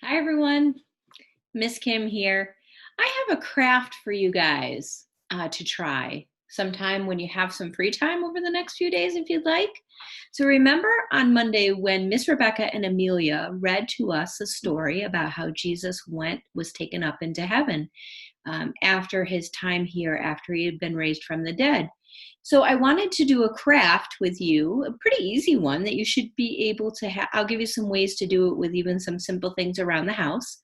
Hi everyone, Miss Kim here. I have a craft for you guys to try sometime when you have some free time over the next few days if you'd like. So remember on Monday when Miss Rebecca and Amelia read to us a story about how Jesus was taken up into heaven after his time here, after he had been raised from the dead. So I wanted to do a craft with you, a pretty easy one that you should be able to have. I'll give you some ways to do it with even some simple things around the house.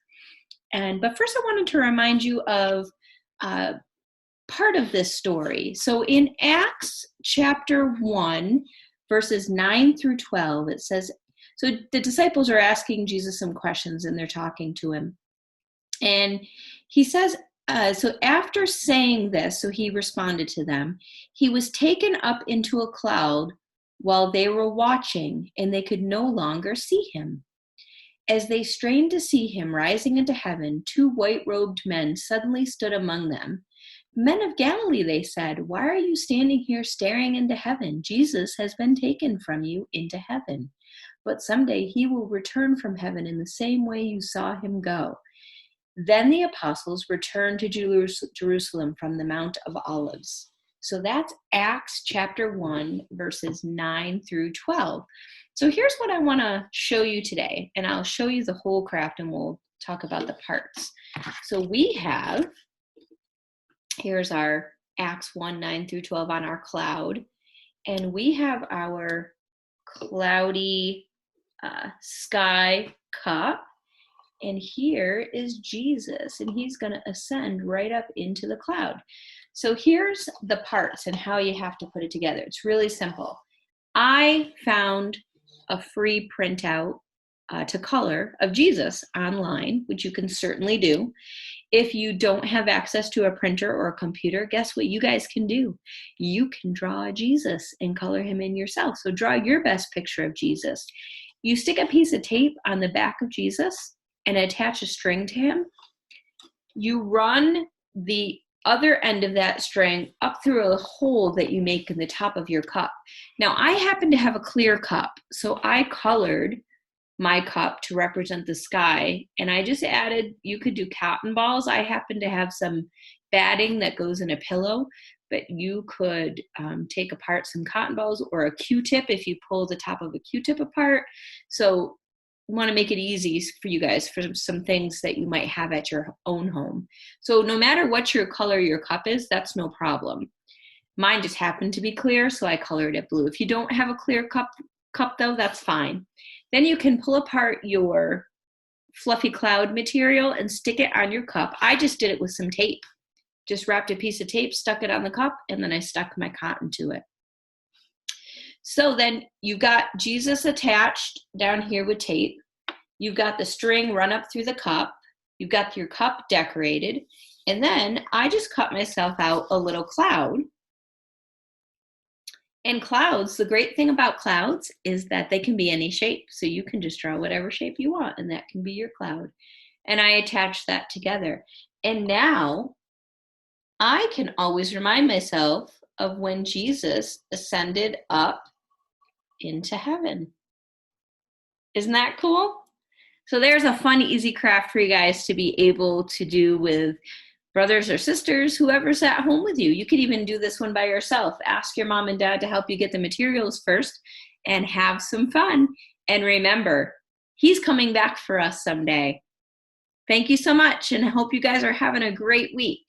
But first I wanted to remind you of part of this story. So in Acts chapter 1, verses 9 through 12, it says, so the disciples are asking Jesus some questions and they're talking to him. And he says, so after saying this, so he responded to them, he was taken up into a cloud while they were watching, and they could no longer see him. As they strained to see him rising into heaven, two white-robed men suddenly stood among them. Men of Galilee, they said, why are you standing here staring into heaven? Jesus has been taken from you into heaven. But someday he will return from heaven in the same way you saw him go. Then the apostles returned to Jerusalem from the Mount of Olives. So that's Acts chapter 1, verses 9 through 12. So here's what I want to show you today, and I'll show you the whole craft and we'll talk about the parts. So here's our Acts 1, 9 through 12 on our cloud, and we have our cloudy sky cup. And here is Jesus, and he's going to ascend right up into the cloud. So here's the parts and how you have to put it together. It's really simple. I found a free printout to color of Jesus online, which you can certainly do. If you don't have access to a printer or a computer, guess what you guys can do? You can draw Jesus and color him in yourself. So draw your best picture of Jesus. You stick a piece of tape on the back of Jesus and attach a string to him. You run the other end of that string up through a hole that you make in the top of your cup. Now, I happen to have a clear cup, so I colored my cup to represent the sky, and I just added, you could do cotton balls. I happen to have some batting that goes in a pillow, but you could take apart some cotton balls or a Q-tip if you pull the top of a Q-tip apart. So want to make it easy for you guys for some things that you might have at your own home. So no matter what your color your cup is, that's no problem. Mine just happened to be clear, so I colored it blue. If you don't have a clear cup though, that's fine. Then you can pull apart your fluffy cloud material and stick it on your cup. I just did it with some tape. Just wrapped a piece of tape, stuck it on the cup, and then I stuck my cotton to it. So then you've got Jesus attached down here with tape. You've got the string run up through the cup. You've got your cup decorated. And then I just cut myself out a little cloud. And clouds, the great thing about clouds is that they can be any shape. So you can just draw whatever shape you want, and that can be your cloud. And I attach that together. And now I can always remind myself of when Jesus ascended up into heaven. Isn't that cool? So there's a fun, easy craft for you guys to be able to do with brothers or sisters, whoever's at home with you. You could even do this one by yourself. Ask your mom and dad to help you get the materials first and have some fun. And remember, he's coming back for us someday. Thank you so much, and I hope you guys are having a great week.